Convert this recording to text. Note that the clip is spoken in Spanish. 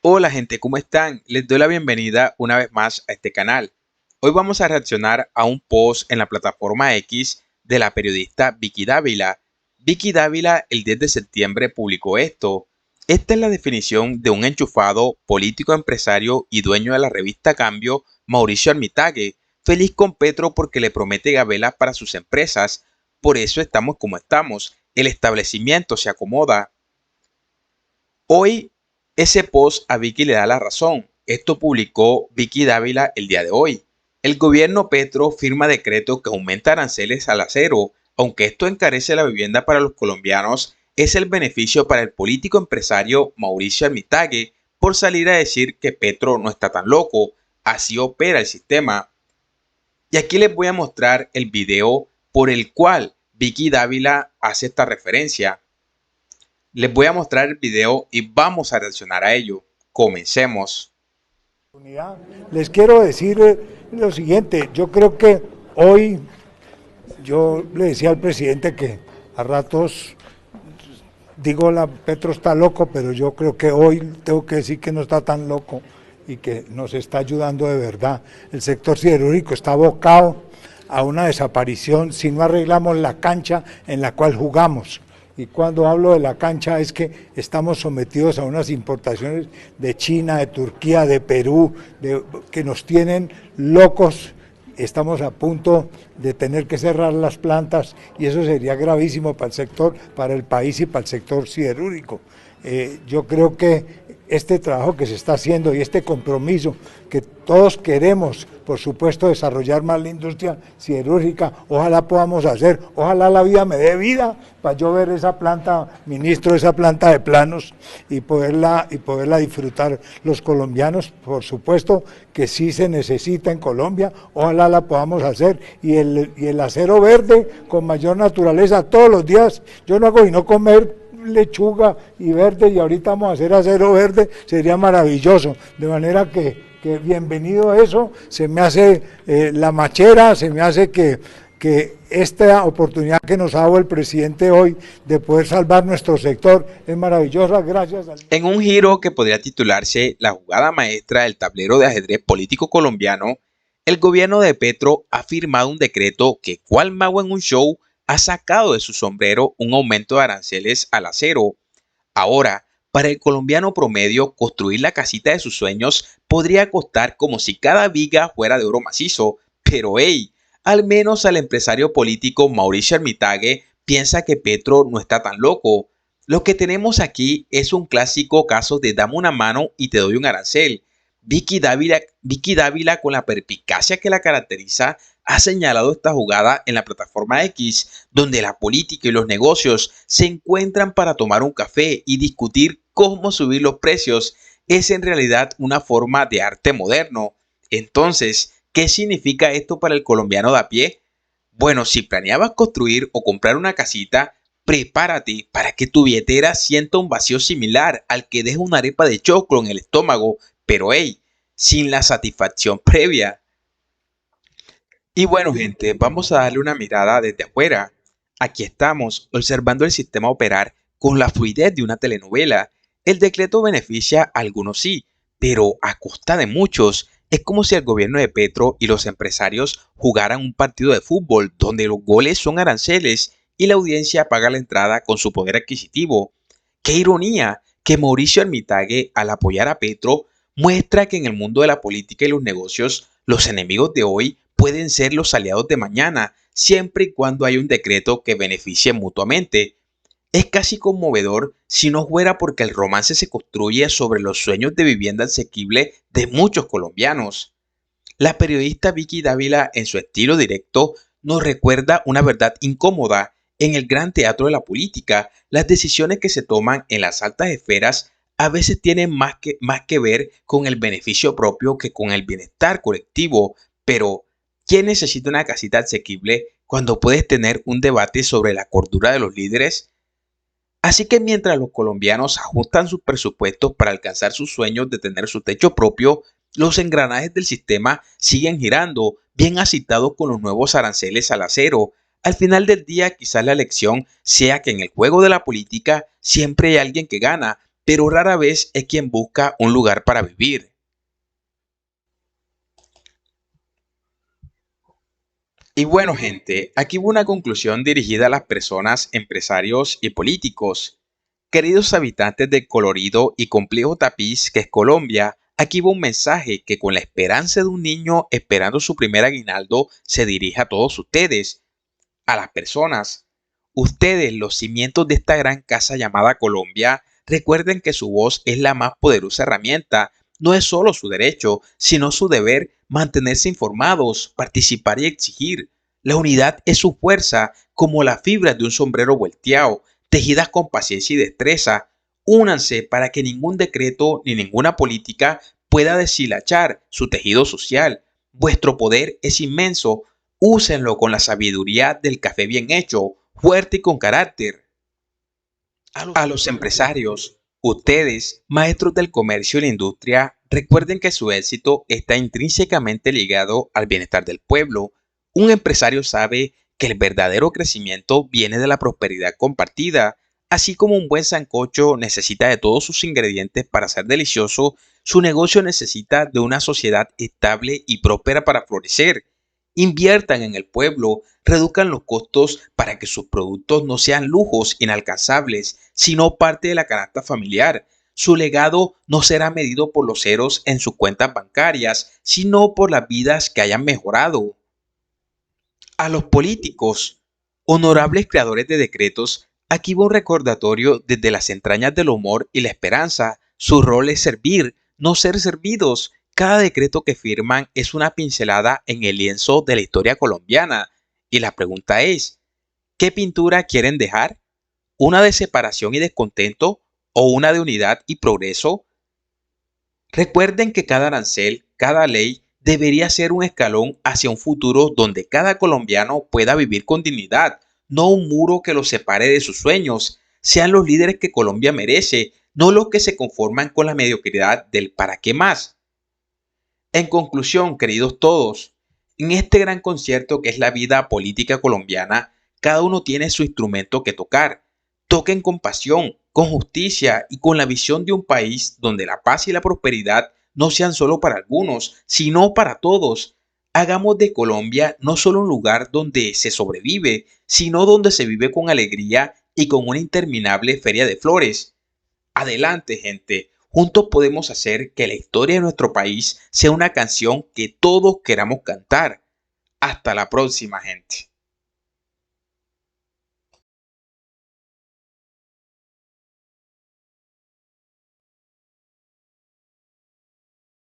Hola gente, ¿cómo están? Les doy la bienvenida una vez más a este canal. Hoy vamos a reaccionar a un post en la plataforma X de la periodista Vicky Dávila. Vicky Dávila el 10 de septiembre publicó esto. Esta es la definición de un enchufado político empresario y dueño de la revista Cambio, Mauricio Armitage, feliz con Petro porque le promete gabelas para sus empresas. Por eso estamos como estamos. El establecimiento se acomoda. Hoy ese post a Vicky le da la razón. Esto publicó Vicky Dávila el día de hoy. El gobierno Petro firma decreto que aumenta aranceles al acero. Aunque esto encarece la vivienda para los colombianos, es el beneficio para el político empresario Mauricio Armitage por salir a decir que Petro no está tan loco. Así opera el sistema. Y aquí les voy a mostrar el video por el cual Vicky Dávila hace esta referencia. Les voy a mostrar el video y vamos a reaccionar a ello. Comencemos. Les quiero decir lo siguiente, yo creo que hoy, yo le decía al presidente que a ratos digo Petro está loco, pero yo creo que hoy tengo que decir que no está tan loco y que nos está ayudando de verdad. El sector siderúrgico está abocado a una desaparición si no arreglamos la cancha en la cual jugamos. Y cuando hablo de la cancha es que estamos sometidos a unas importaciones de China, de Turquía, de Perú, que nos tienen locos. Estamos a punto de tener que cerrar las plantas y eso sería gravísimo para el sector, para el país y para el sector siderúrgico. Yo creo que este trabajo que se está haciendo y este compromiso que todos queremos, por supuesto, desarrollar más la industria siderúrgica, ojalá podamos hacer, ojalá la vida me dé vida para yo ver esa planta, ministro, esa planta de planos y poderla disfrutar los colombianos, por supuesto que sí se necesita en Colombia, ojalá la podamos hacer y el acero verde con mayor naturaleza todos los días, yo no hago sino comer lechuga y verde y ahorita vamos a hacer acero verde, sería maravilloso, de manera que bienvenido a eso, se me hace la machera, se me hace que esta oportunidad que nos ha dado el presidente hoy de poder salvar nuestro sector es maravillosa, gracias al... En un giro que podría titularse la jugada maestra del tablero de ajedrez político colombiano, el gobierno de Petro ha firmado un decreto que, cual mago en un show, ha sacado de su sombrero un aumento de aranceles al acero. Ahora, para el colombiano promedio, construir la casita de sus sueños podría costar como si cada viga fuera de oro macizo, pero hey, al menos al empresario político Mauricio Armitage piensa que Petro no está tan loco. Lo que tenemos aquí es un clásico caso de dame una mano y te doy un arancel. Vicky Dávila, con la perspicacia que la caracteriza, ha señalado esta jugada en la plataforma X, donde la política y los negocios se encuentran para tomar un café y discutir cómo subir los precios. Es en realidad una forma de arte moderno. Entonces, ¿qué significa esto para el colombiano de a pie? Bueno, si planeabas construir o comprar una casita, prepárate para que tu billetera sienta un vacío similar al que deja una arepa de choclo en el estómago, pero hey, sin la satisfacción previa. Y bueno, gente, vamos a darle una mirada desde afuera. Aquí estamos, observando el sistema operar con la fluidez de una telenovela. El decreto beneficia a algunos sí, pero a costa de muchos. Es como si el gobierno de Petro y los empresarios jugaran un partido de fútbol donde los goles son aranceles y la audiencia paga la entrada con su poder adquisitivo. ¡Qué ironía! Que Mauricio Armitage, al apoyar a Petro, muestra que en el mundo de la política y los negocios, los enemigos de hoy pueden ser los aliados de mañana, siempre y cuando haya un decreto que beneficie mutuamente. Es casi conmovedor si no fuera porque el romance se construye sobre los sueños de vivienda asequible de muchos colombianos. La periodista Vicky Dávila, en su estilo directo, nos recuerda una verdad incómoda. En el gran teatro de la política, las decisiones que se toman en las altas esferas a veces tienen más que ver con el beneficio propio que con el bienestar colectivo. Pero, ¿quién necesita una casita asequible cuando puedes tener un debate sobre la cordura de los líderes? Así que mientras los colombianos ajustan sus presupuestos para alcanzar sus sueños de tener su techo propio, los engranajes del sistema siguen girando, bien agitados con los nuevos aranceles al acero. Al final del día, quizás la lección sea que en el juego de la política siempre hay alguien que gana, pero rara vez es quien busca un lugar para vivir. Y bueno, gente, aquí va una conclusión dirigida a las personas, empresarios y políticos. Queridos habitantes del colorido y complejo tapiz que es Colombia, aquí va un mensaje que con la esperanza de un niño esperando su primer aguinaldo se dirige a todos ustedes, a las personas. Ustedes, los cimientos de esta gran casa llamada Colombia, recuerden que su voz es la más poderosa herramienta. No es solo su derecho, sino su deber mantenerse informados, participar y exigir. La unidad es su fuerza, como las fibras de un sombrero volteado, tejidas con paciencia y destreza. Únanse para que ningún decreto ni ninguna política pueda deshilachar su tejido social. Vuestro poder es inmenso. Úsenlo con la sabiduría del café bien hecho, fuerte y con carácter. A los empresarios, ustedes, maestros del comercio y la industria, recuerden que su éxito está intrínsecamente ligado al bienestar del pueblo. Un empresario sabe que el verdadero crecimiento viene de la prosperidad compartida. Así como un buen sancocho necesita de todos sus ingredientes para ser delicioso, su negocio necesita de una sociedad estable y próspera para florecer. Inviertan en el pueblo, reduzcan los costos para que sus productos no sean lujos inalcanzables, sino parte de la canasta familiar. Su legado no será medido por los ceros en sus cuentas bancarias, sino por las vidas que hayan mejorado. A los políticos, honorables creadores de decretos, aquí va un recordatorio desde las entrañas del humor y la esperanza. Su rol es servir, no ser servidos. Cada decreto que firman es una pincelada en el lienzo de la historia colombiana. Y la pregunta es, ¿qué pintura quieren dejar? ¿Una de separación y descontento o una de unidad y progreso? Recuerden que cada arancel, cada ley, debería ser un escalón hacia un futuro donde cada colombiano pueda vivir con dignidad, no un muro que los separe de sus sueños. Sean los líderes que Colombia merece, no los que se conforman con la mediocridad del para qué más. En conclusión, queridos todos, en este gran concierto que es la vida política colombiana, cada uno tiene su instrumento que tocar. Toquen con pasión, con justicia y con la visión de un país donde la paz y la prosperidad no sean solo para algunos, sino para todos. Hagamos de Colombia no solo un lugar donde se sobrevive, sino donde se vive con alegría y con una interminable feria de flores. Adelante, gente. Juntos podemos hacer que la historia de nuestro país sea una canción que todos queramos cantar. Hasta la próxima, gente.